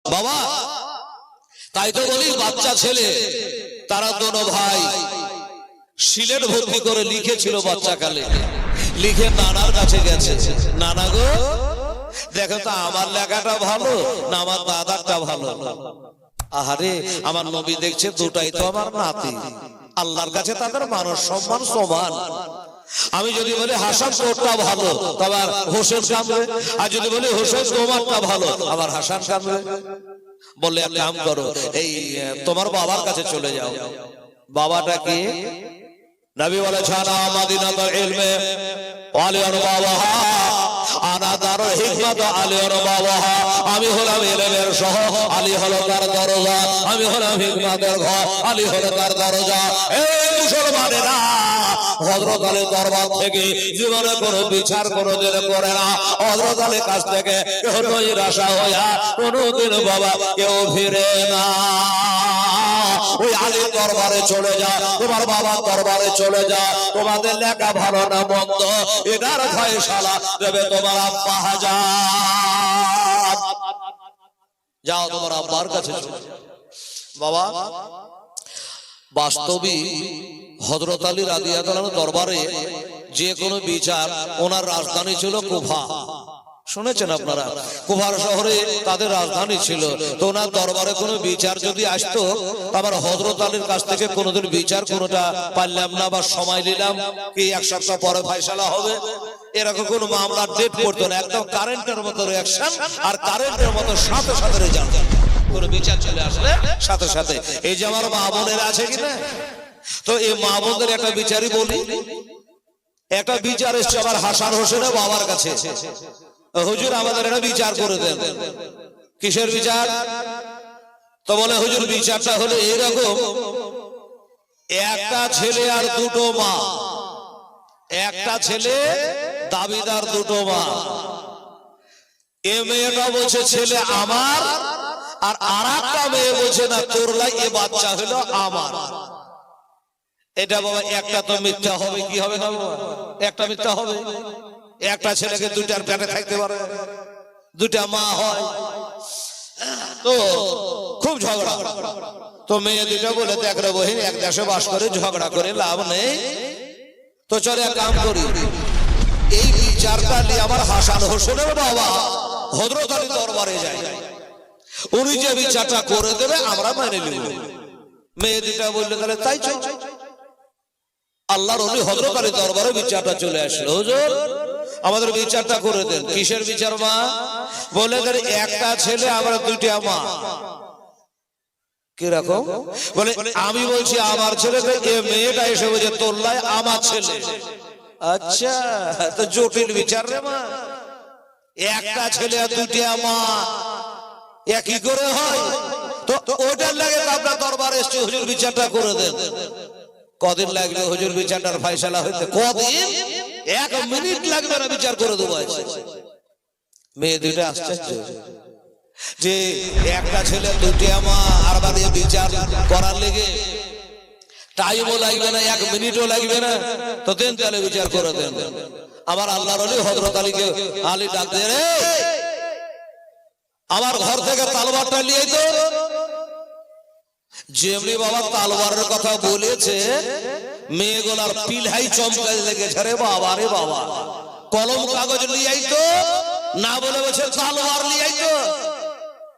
বাবা তাই তো বলি বাচ্চা ছেলে তারা দোনো ভাই সিলেট ভর্তি করে লিখেছিল বাচ্চাকালে, লিখে নানার কাছে গেছে, নানা গো দেখো তো আমার লেখাটা ভালো না আমার দাদারটা ভালো। আহারে আমার নবী দেখছে দুটাই তো আমার নাতি, আল্লাহর কাছে তাদের মানুষ সম্মান সমান। আমি যদি বলি হাসান তোরটা ভালো আবার হোসেন কামড়ে, আর যদি বলি হোসেন তোমারটা ভালো আবার হাসান কামড়ে। বললে এক কাম করো, এই তোমার বাবার কাছে চলে যাও। বাবাটা কি? নবী বলেছেন মাদিনাতুল ইলমে আলিয়ার বাবা আনা দারুল হিকমত আলিয়ার বাবা। আমি হলাম ইলমের শহর, আলী হলো তার দরজা। আমি হলাম হিকমতের ঘর, আলী হলো তার দরজা। এই মুসলমানেরা হযরত আলীর দরবার থেকে জীবনে কোনো বিচার কোনোদিন করে না। হযরত আলীর কাছ থেকে কেউ নিরাশা হইয়া কোনোদিন বাবা কেউ ফিরে না। ওই আলীর দরবারে চলে যা, তোমার বাবার দরবারে চলে যা, তোমাদের লেখা ভালো না মন্দ এটার ফয়সালা দেবে তোমার আব্বা হাজার। যাও তোমার আব্বার কাছে চলে যাও। বাবা বাস্তবে হযরত আলী রাদিয়াল্লাহু আনহু দরবারে যে কোনো বিচার, ওনার রাজধানী ছিল কুফা। শুনেছেন আপনারা? কুফার শহরে তাদের রাজধানী ছিল। তো ওনার দরবারে কোনো বিচার যদি আসতো, আবার হযরত আলীর কাছ থেকে কোনোদিন বিচার কোনোটা পারলাম না বা সময় নিলাম কি এক সপ্তাহ পরে ফয়সালা হবে, এরকম কোন মামলার ডেট করতো না। একদম কারেন্টের মতো রিঅ্যাকশন আর কারেন্টের মতো সাথে সাথে রেজাল্ট। কোনো বিচার চলে আসলে সাথে সাথে। এই যে আমার মা বোনেরা আছে কিনা, তো এই মা বোনদের একটা বিচারই বলি। একটা বিচার এসছে আবার হাসান হোসেনের বাবার কাছে, হুজুর আমাদের একটা বিচার করে দেন। কিসের বিচার? তো বলে হুজুর বিচারটা হলো এইরকম, একটা ছেলে আর দুটো মা, একটা ছেলে দাবিদার দুটো মা। এ মেয়েটা বলছে ছেলে আমার, আর আরেকটা মেয়ে বলছে না তোর লাই এ বাচ্চা হলো আমার। এটা বাবা একটা তো মিথ্যা হবে, কি হবে না বাবা? একটা মিথ্যা হবে। একটা ছেলেকে দুইটার পেটে থাকতে পারে, দুইটা মা হয়, তো খুব ঝগড়া। তো মেয়ে দুইটা বলে দেখ রে বহিন, এক দেশে বাস করে ঝগড়া করে লাভ নেই, তো চলে এক কাম করি, এই বিচারটা নিয়ে আমার হাসান হোসেনের বাবা হযরত আলী দরবারে যায়, উনি যে বিচারটা করে দেবে আমরা মেনে নিব। মেয়ে দুইটা বললে তাহলে তাই চল। আল্লাহর ওলি হযরত আলী দরবারে বিচারটা চলে আসলো, হুজুর আমাদের বিচারটা করে দেন। কিসের বিচার মা? বলে একটা ছেলে আমরা দুইটা মা। কিরকম? বলে আমি বলছি আমার ছেলে, এ মেয়েটা এসে বলছে তোর লাই আমার ছেলে। আচ্ছা তো জটিল বিচার রে মা, একটা ছেলে আর দুইটা মা একই করে হয়? তো ওটার লাগে আপনার দরবারে এসে হুজুর বিচারটা করে দেন। কদিন লাগবে হুজুর বিচারটার ফয়সালা হইতে? কদিন? 1 মিনিট লাগবে না, বিচার করে দেবো। মেয়ে দুইটা আশ্চর্য যে একটা ছেলে দুইটা মা, আর বাদে বিচার করার লেগে টাইমও লাগবে না, 1 মিনিটও লাগবে না, তো দেন তাহলে বিচার করে দেন। আমার আল্লাহর ওলি হযরত আলীকে আলী ডাক দিয়ে, রে আমার ঘর থেকে তলোয়ারটা নিয়ে তো। যেমনি বাবা তলোয়ারের কথা বলেছে, মেয়েগুলার পিলহাই চমকাই লেগেছে, রে বাবা রে বাবা। কলম কাগজ নিয়ে আইতো না, বলে বলছে তলোয়ার নিয়ে আইতো।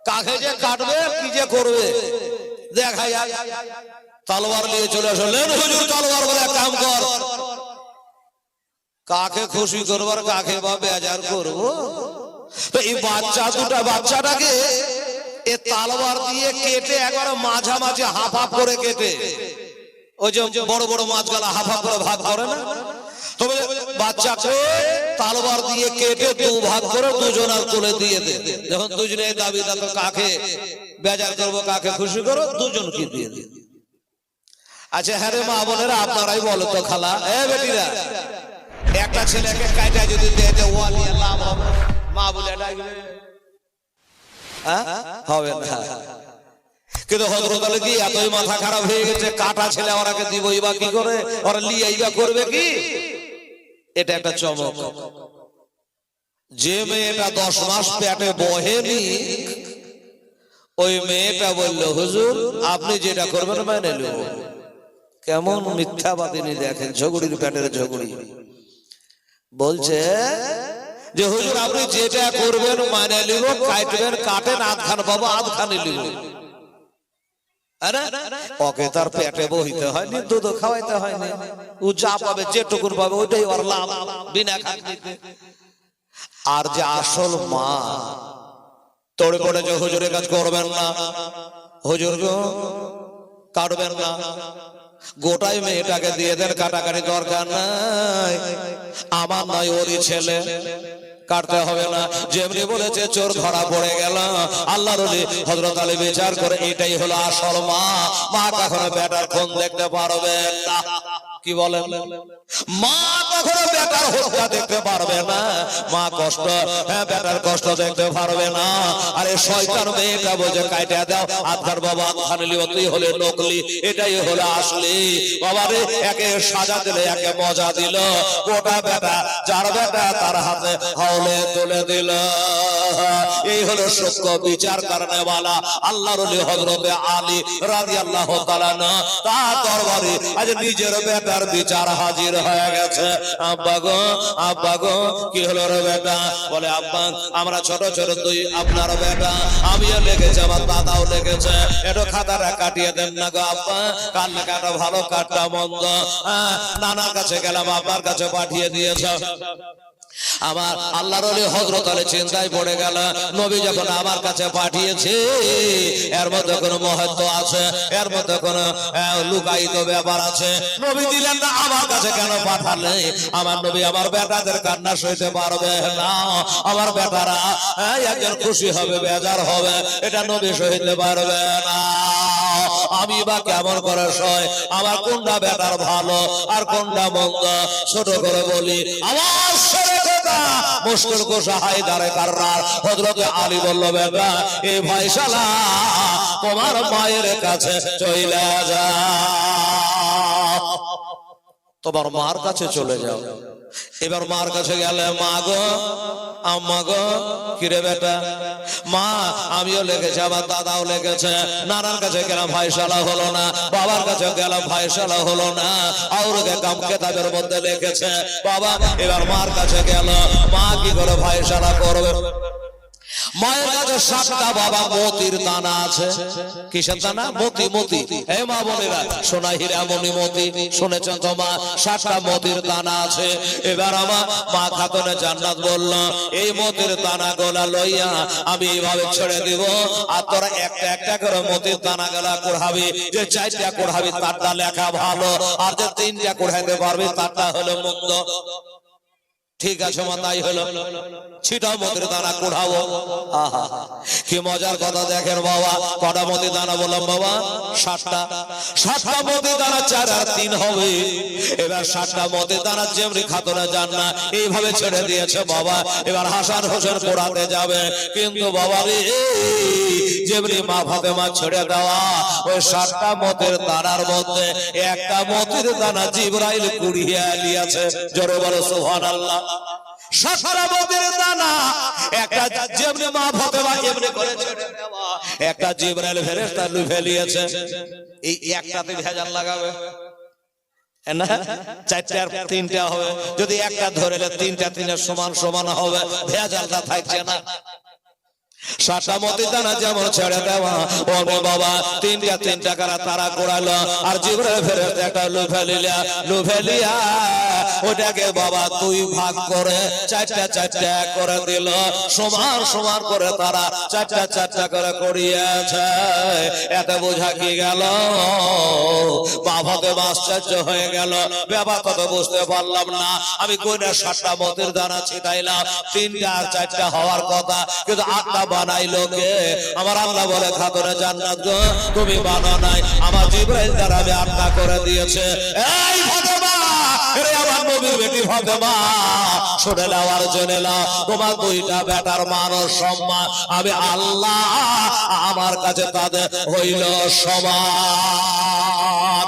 কাকে যে কাটবে কি যে করবে দেখা যাক। তলোয়ার নিয়ে চলে আসলেন হুজুর, তলোয়ার বলে কাম কর। কাকে খুশি করবার, কাকে বা বেজার করবো? তো এই বাচ্চা দুটা, বাচ্চাটাকে এ তলোয়ার দিয়ে কেটে একবারে মাঝামাঝি হাফ হাফ করে কেটে, ওই যে বড় বড় মাছগুলা হাফ হাফ করে ভাগ করে না, তবে বাচ্চাকে তলোয়ার দিয়ে কেটে 2 ভাগ করে দুজনের কোলে দিয়ে দে। যখন দুজনে দাবি তো কাকে বেজার করবো, কাকে খুশি করবো, দুজনকে দিয়ে দে। আচ্ছা হ্যাঁ রে মা বোনেরা, আপনারাই বলো তো খালা, এ বেটিরা, একটা ছেলেকে কাটা যদি দেয় তো ওয়া নিয়ে লাভ হবে? মা বলে ডাকবে হবে না। কিন্তু হযরত আলী কি এতই মাথা খারাপ হয়ে গেছে, কাটা ছেলে ওরাকে দিবই বা কি করে, ওরা লিয়াই বা করবে কি? এটা একটা চমক। যে মেয়েটা 10 মাস পেটে বহেনি, ওই মেয়েটা বলল, হুজুর আপনি যেটা করবেন মেনে নেব। কেমন মিথ্যাবাদিনী দেখেন, ঝগড়ির পেটের ঝগড়ি। বলছে যে হুজুর আপনি যেটা করবেন মানে নিব, কাটবেন কাটেন, আধখান পাবো আধখানে নিব। ওকে তার পেটে বহিতে হয়নি, দুধ খাওয়াইতে হয়নি, ও যা পাবে যেটুকুন পাবে ওইটাই ওর লাভ, বিনা খাটনিতে। আর যে আসল মা তোড়ে পড়ে যে হুজুরের কাজ করবেন না, হুজুর কাটবেন না, গোটাই মেয়েটাকে দিয়ে দেন, কাটাকাটি দরকার নাই, আমার নয় ওরই ছেলে, কাটতে হবে না। যেমনি বলেছে চোর ধরা পড়ে গেল। আল্লাহর ওলি হযরত আলী বিচার করে এটাই হলো আসল মা। মা কখনো বেটার খুন দেখতে পারবে না। কি বলেন? মা কখনো বেটার হত্যা দেখতে পারবে না, মা কষ্ট, হ্যাঁ বেটার কষ্ট দেখতে পারবে না। আরে শয়তান মেয়েটা বলছে কাইটা দাও, আধার বাবা খানলি তুই হলে নকলি, এটাই হলো আসলি। বাবারে একে সাজা দিলে একে মজা দিল, গোটা বেটা যার বেটা তার হাতে হাওলে তুলে দিল। এই হলো সত্য বিচার করনে वाला আল্লাহর ওলি হযরত আলী রাদিয়াল্লাহু তাআলা না, তার দরবারে আজ নিজের বেটার বিচার হাজির হয়ে গেছে। আব্বা গো কি হলো রে বেটা? বলে আব্বা আমরা ছোট ছোট দুই, আপনার বেটা, আমিও লেগেছে, আমার দাদাও লেগেছে, একটু খাতাটা কাটিয়ে দেন না গো আব্বা, কার লেখাটা ভালো কাটটা মন্দ। নানার কাছে গেলাম, আপনার কাছে পাঠিয়ে দিয়েছ। আমার আল্লাহর ওলি হযরত আলী চিন্তায় পড়ে গেল, নবী যখন আমার কাছে পাঠিয়েছে এর মধ্যে কোনো মহত্ব আছে, এর মধ্যে কোনো লুকায়িত ব্যাপার আছে। নবী দিলেন না, আমার কাছে কেন পাঠালে? আমার নবী আমার বেটাদের কান্না সইতে পারবে না, আমার বেটারা একজন খুশি হবে বেজার হবে, এটা নবী সইতে পারবে না। আমি বা কেমন করে সয়? আমার কোনটা বেটার ভালো আর কোনটা মন্দ ছোট করে বলি। আমার মুশকিল কোশা হায়দারে কাররার হযরত আলী বলল, বেটা এই ভাইশালা তোমার মায়ের কাছে চলে যাও, তোমার মার কাছে চলে যাও। এবার মার কাছে গেলে, মা গো আম্মা গো, কিরে বেটা? মা আমিও লেগেছে, আমার দাদাও লেগেছে, নানার কাছে গেলাম ফায়সালা হলো না, বাবার কাছে গেলাম ফায়সালা হলো না, আউরকে কাম কিতাবের মধ্যে লিখেছে বাবা। এবার মার কাছে গেল, মা কি করে ফায়সালা করবে? মায়ের কাছে 7টা বাবা মতির দানা আছে। কিসের দানা? মতি। মতি হে মা বোনেরা, সোনা হীরা মণি মতি শুনেছেন তো মা? 7টা মতির দানা আছে। এবার আমার মা খাতুনে জান্নাত বলল, এই মতির দানা গোলা লইয়া আমি এইভাবে ছেড়ে দিব, আর তোরা একটা একটা করে মতির দানা গলা কুড়াবি। যে 4টা কুড়াবি তারটা লেখা ভালো, আর যে 3টা কুড়াইতে পারবি তারটা হলো মন্দ। ঠিক আছে মা, তাই হলো। ছিটাও মতির দানা কুড়াবো। আহা কি মজার কথা দেখেন বাবা। কটা মতির দানা বললাম বাবা? 7টা। 7টা মতির দানা 4 আর 3 হবে। এবার 7টা মতির দানা যেমনি খাতুনে জান্নাত এইভাবে ছেড়ে দিয়েছে বাবা। এবার হাসান হোসেন পোড়াতে যাবে, কিন্তু বাবা রে যেমনি মা ফাতেমা ছেড়ে দেওয়া ওই 7টা মতির দানার মধ্যে একটা মতির দানা জিবরাইল কুড়িয়ে নিয়েছে। জোরে বলো সুবহানাল্লাহ। 7টা মতির দানা একটা যেমনি মা ফাতেমা এমনি করে ছেড়ে দেওয়া, একটা জিবরাইল ফেরেশতা লুফে নিয়েছে। এই একটাতে ভেজাল লাগাবে না, 4টা আর 3টা হবে। যদি একটা ধরেলে 3টা 3 সমান সমান হবে, ভেজালটা থাকছে না। 7টা মতির দানা যেমন ছেড়ে দেওয়া, ও বাবা 3টা কারা তারা কোড়ালো, আর জিবরাইল ফেরেশতা একটা লুফে লিয়া ওটাকে বাবা 2 ভাগ করে 4টা করে দিল। সমান সমান করে তারা 4টা করে করিয়েছে। এতে বোঝা কি গেল? বাবাতে আশ্চর্য হয়ে গেল, ব্যাপার কত বুঝতে পারলাম না। আমি কইনা 7টা মতির দানা ছিটাইলাম, 3টা আর 4টা হওয়ার কথা, কিন্তু 8টা বানাইলো কে? আমার আল্লাহ বলে, খাতুনে জান্নাত গো তুমি বানাও নাই, আমার জিবরাইল দ্বারা আমি 8টা করে দিয়েছে। এই ফাতেমা, রে আমার নবীর বেটি ফাতেমা, শুনে নাও আর জেনে নাও, তোমার 2টা বেটার মান ও সম্মান আমি আল্লাহ আমার কাছে তাদের হইল সমান।